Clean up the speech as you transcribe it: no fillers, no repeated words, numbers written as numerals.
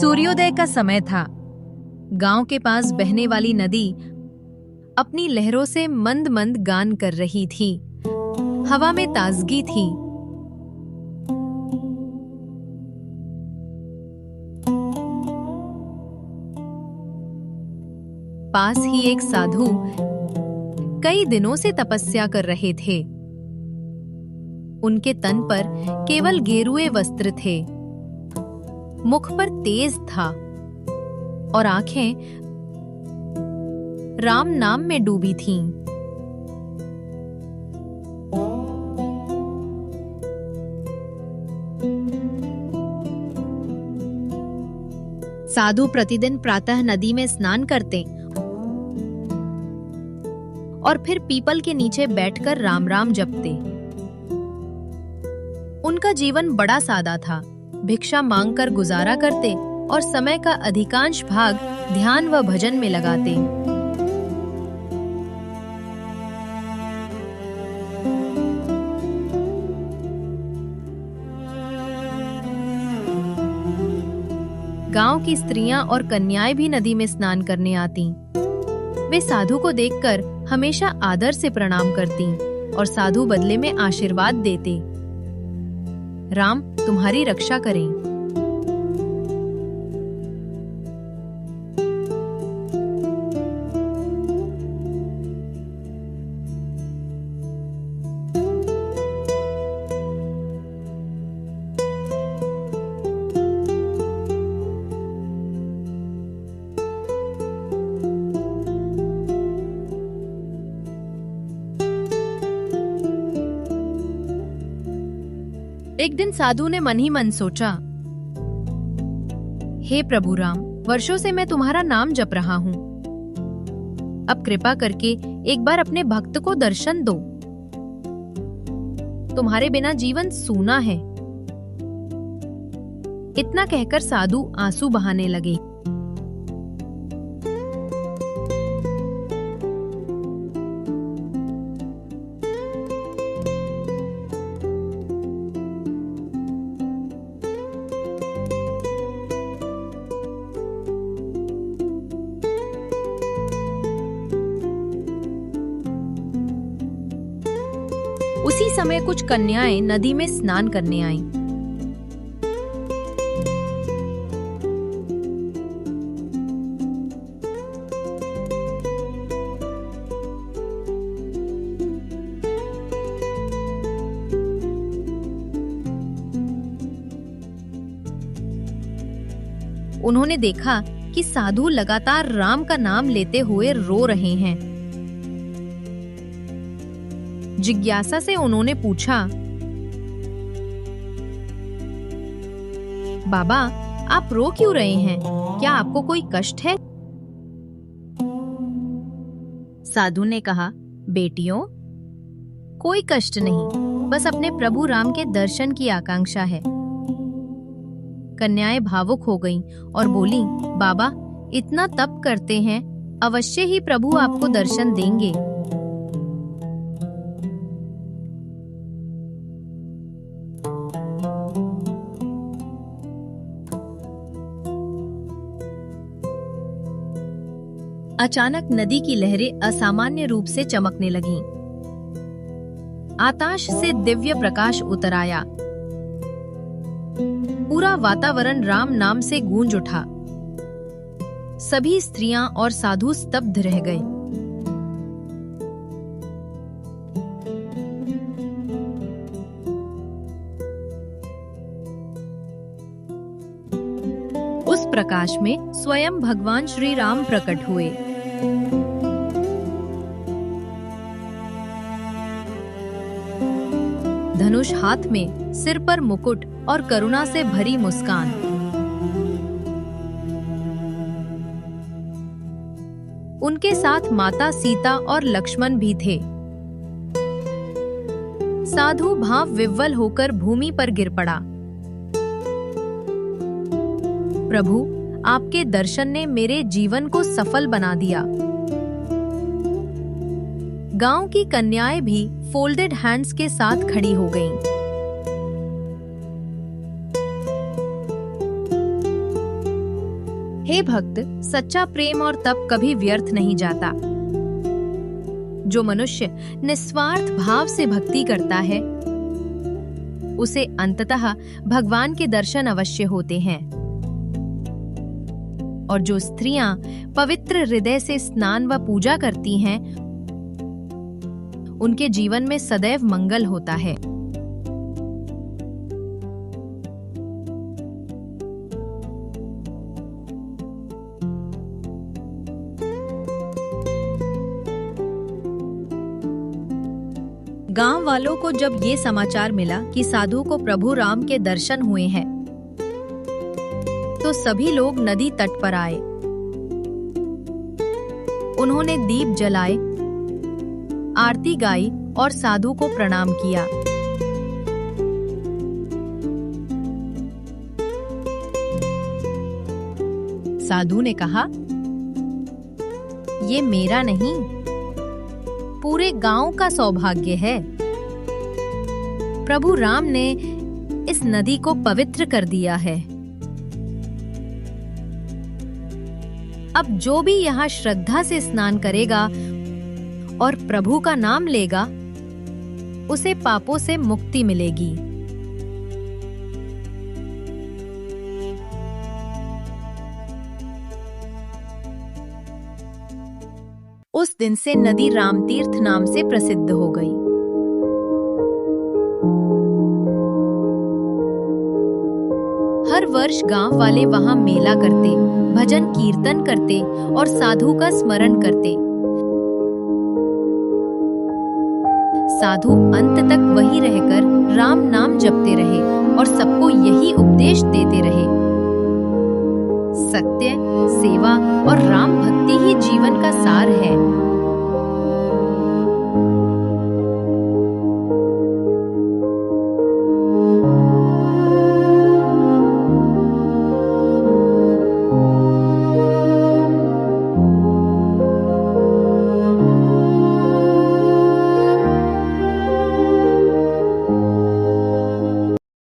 सूर्योदय का समय था। गांव के पास बहने वाली नदी अपनी लहरों से मंद मंद गान कर रही थी। हवा में ताजगी थी। पास ही एक साधु कई दिनों से तपस्या कर रहे थे। उनके तन पर केवल गेरुए वस्त्र थे। मुख पर तेज था और आंखें राम नाम में डूबी थीं। साधु प्रतिदिन प्रातः नदी में स्नान करते और फिर पीपल के नीचे बैठकर राम राम जपते। उनका जीवन बड़ा सादा था। भिक्षा मांगकर गुजारा करते और समय का अधिकांश भाग ध्यान व भजन में लगाते। गांव की स्त्रियां और कन्याएं भी नदी में स्नान करने आती। वे साधु को देखकर हमेशा आदर से प्रणाम करती और साधु बदले में आशीर्वाद देते। राम तुम्हारी रक्षा करें। एक दिन साधु ने मन ही मन सोचा, हे प्रभु राम, वर्षों से मैं तुम्हारा नाम जप रहा हूँ। अब कृपा करके एक बार अपने भक्त को दर्शन दो। तुम्हारे बिना जीवन सूना है। इतना कहकर साधु आंसू बहाने लगे। उसी समय कुछ कन्याएं नदी में स्नान करने आईं। उन्होंने देखा कि साधु लगातार राम का नाम लेते हुए रो रहे हैं। जिज्ञासा से उन्होंने पूछा, बाबा आप रो क्यों रहे हैं? क्या आपको कोई कष्ट है? साधु ने कहा, बेटियों, कोई कष्ट नहीं, बस अपने प्रभु राम के दर्शन की आकांक्षा है। कन्याएं भावुक हो गईं और बोली, बाबा इतना तप करते हैं, अवश्य ही प्रभु आपको दर्शन देंगे। अचानक नदी की लहरें असामान्य रूप से चमकने लगीं। आकाश से दिव्य प्रकाश उतर आया। पूरा वातावरण राम नाम से गूंज उठा। सभी स्त्रियां और साधु स्तब्ध रह गए। उस प्रकाश में स्वयं भगवान श्री राम प्रकट हुए। धनुष हाथ में, सिर पर मुकुट और करुणा से भरी मुस्कान। उनके साथ माता सीता और लक्ष्मण भी थे। साधु भाव विह्वल होकर भूमि पर गिर पड़ा। प्रभु, आपके दर्शन ने मेरे जीवन को सफल बना दिया। गांव की कन्याएं भी फोल्डेड हैंड्स के साथ खड़ी हो गईं। हे भक्त, सच्चा प्रेम और तप कभी व्यर्थ नहीं जाता। जो मनुष्य निस्वार्थ भाव से भक्ति करता है उसे अंततः भगवान के दर्शन अवश्य होते हैं। और जो स्त्रियां पवित्र हृदय से स्नान व पूजा करती हैं, उनके जीवन में सदैव मंगल होता है। गांव वालों को जब ये समाचार मिला कि साधु को प्रभु राम के दर्शन हुए हैं, तो सभी लोग नदी तट पर आए। उन्होंने दीप जलाए, आरती गाई और साधु को प्रणाम किया। साधु ने कहा, ये मेरा नहीं, पूरे गांव का सौभाग्य है। प्रभु राम ने इस नदी को पवित्र कर दिया है। अब जो भी यहाँ श्रद्धा से स्नान करेगा और प्रभु का नाम लेगा, उसे पापों से मुक्ति मिलेगी। उस दिन से नदी रामतीर्थ नाम से प्रसिद्ध हो गई। हर वर्ष गांव वाले वहां मेला करते, भजन कीर्तन करते और साधु का स्मरण करते। साधु अंत तक वहीं रहकर राम नाम जपते रहे और सबको यही उपदेश देते रहे। सत्य, सेवा और राम भक्ति ही जीवन का सार है।